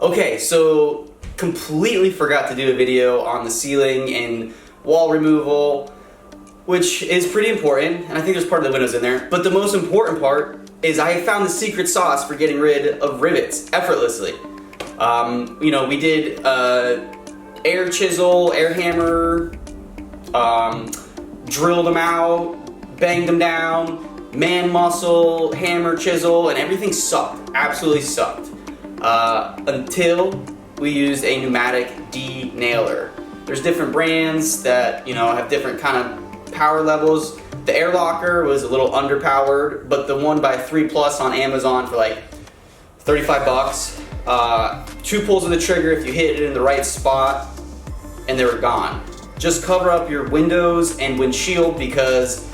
Okay, so completely forgot to do a video on the ceiling and wall removal, which is pretty important, and I think there's part of the windows in there. But the most important part is I found the secret sauce for getting rid of rivets effortlessly. You know, we did air chisel, air hammer, drilled them out, banged them down, man muscle, hammer, chisel, and everything sucked, absolutely sucked. Until we used a Pneumatic De-Nailer. There's different brands that, you know, have different kind of power levels. The air locker was a little underpowered, but the one by 3 Plus on Amazon for like 35 bucks. 2 pulls of the trigger if you hit it in the right spot, and they were gone. Just cover up your windows and windshield, because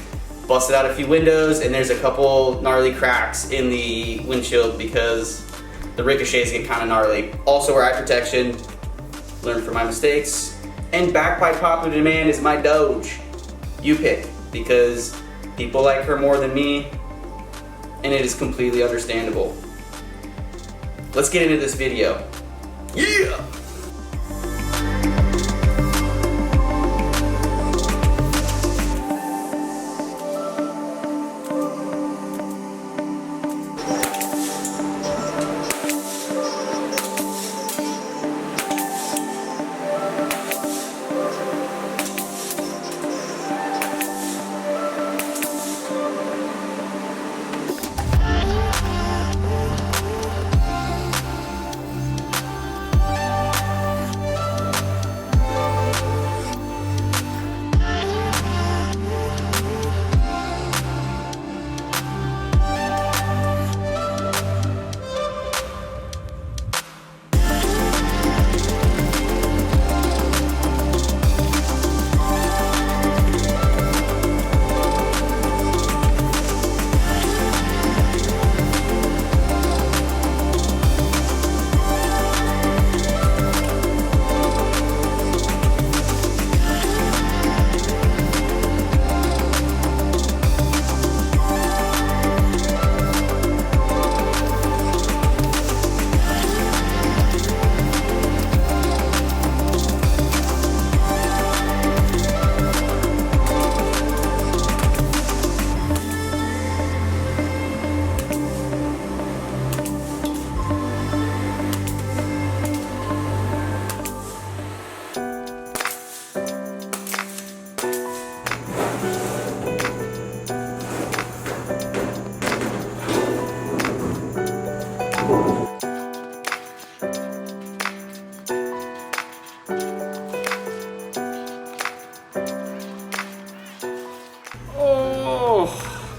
busted out a few windows and there's a couple gnarly cracks in the windshield because the ricochets get kind of gnarly. Also wear eye protection, learn from my mistakes. And backpipe popular demand is my Doge. You pick, because people like her more than me, and it is completely understandable. Let's get into this video. Yeah!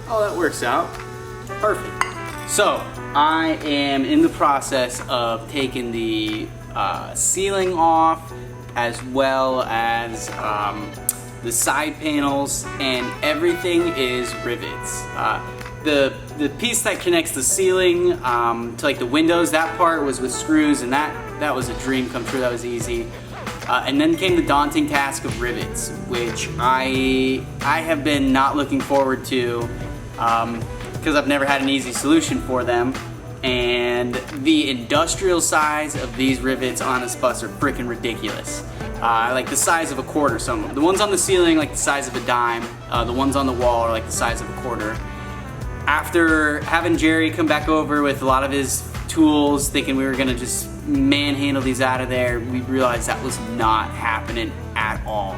Oh, that works out. Perfect. So, I am in the process of taking the ceiling off, as well as the side panels, and everything is rivets. The piece that connects the ceiling to like the windows, that part was with screws, and that was a dream come true. That was easy. And then came the daunting task of rivets, which I have been not looking forward to, because I've never had an easy solution for them. And the industrial size of these rivets on this bus are freaking ridiculous. Like the size of a quarter. Some of them. The ones on the ceiling like the size of a dime. The ones on the wall are like the size of a quarter. After having Jerry come back over with a lot of his tools, thinking we were gonna just manhandle these out of there, we realized that was not happening at all.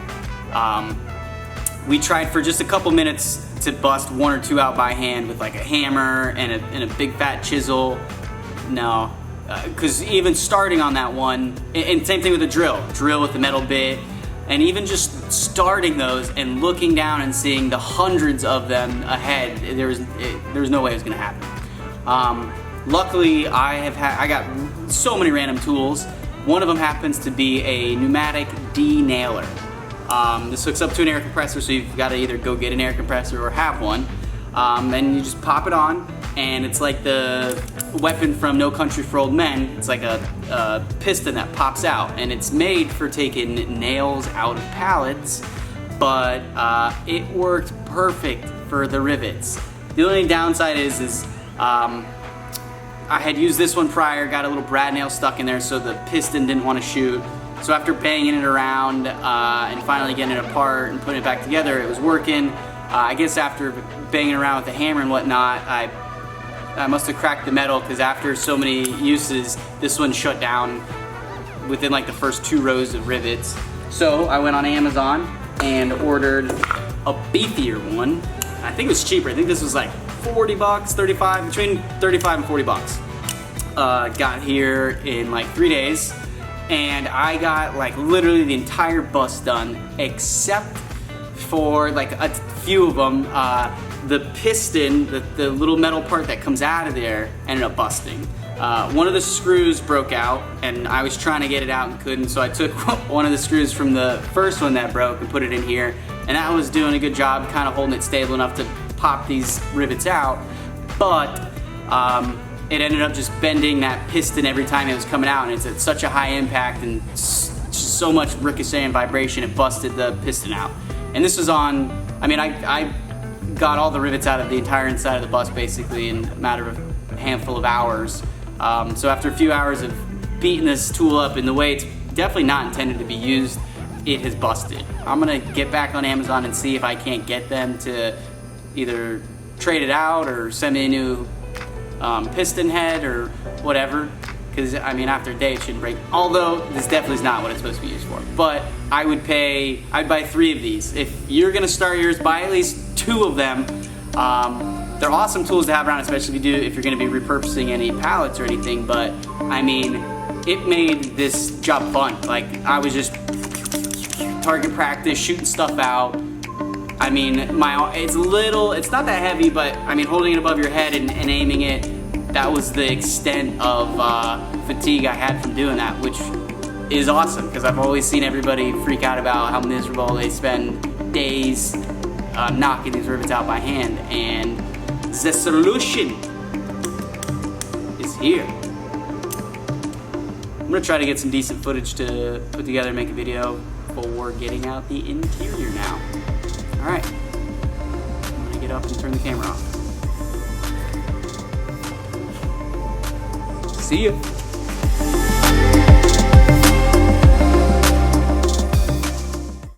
We tried for just a couple minutes to bust 1 or 2 out by hand with like a hammer and a big fat chisel. No, because even starting on that one, and same thing with the drill with the metal bit, and even just starting those and looking down and seeing the hundreds of them ahead, there was no way it was gonna happen. Luckily, I got so many random tools. One of them happens to be a Pneumatic De-Nailer. This hooks up to an air compressor, so you've got to either go get an air compressor or have one. And you just pop it on, and it's like the weapon from No Country for Old Men. It's like a piston that pops out, and it's made for taking nails out of pallets, but it worked perfect for the rivets. The only downside is I had used this one prior, got a little brad nail stuck in there so the piston didn't want to shoot. So after banging it around and finally getting it apart and putting it back together, it was working. I guess after banging around with the hammer and whatnot, I must have cracked the metal, because after so many uses, this one shut down within like the first 2 rows of rivets. So I went on Amazon and ordered a beefier one. I think it was cheaper. I think this was like 40 bucks, 35, between 35 and 40 bucks. Got here in like 3 days, and I got like literally the entire bus done except for like a few of them. The piston, the little metal part that comes out of there, ended up busting. One of the screws broke out, and I was trying to get it out and couldn't, so I took one of the screws from the first one that broke and put it in here, and that was doing a good job kind of holding it stable enough to pop these rivets out, but it ended up just bending that piston every time it was coming out, and it's at such a high impact and so much ricochet and vibration, it busted the piston out. And this was on, I mean, I got all the rivets out of the entire inside of the bus basically in a matter of a handful of hours. So after a few hours of beating this tool up in the way it's definitely not intended to be used, it has busted. I'm gonna get back on Amazon and see if I can't get them to either trade it out or send me a new piston head or whatever, because I mean after a day it shouldn't break, although this definitely is not what it's supposed to be used for. But I'd buy 3 of these. If you're gonna start yours, buy at least 2 of them. They're awesome tools to have around, especially if you're gonna be repurposing any pallets or anything, but I mean, it made this job fun. Like, I was just target practice, shooting stuff out. I mean, it's not that heavy, but I mean, holding it above your head and aiming it, that was the extent of fatigue I had from doing that, which is awesome, because I've always seen everybody freak out about how miserable they spend days knocking these rivets out by hand, and the solution is here. I'm gonna try to get some decent footage to put together and make a video for getting out the interior now. All right, I'm gonna get up and turn the camera off. See ya.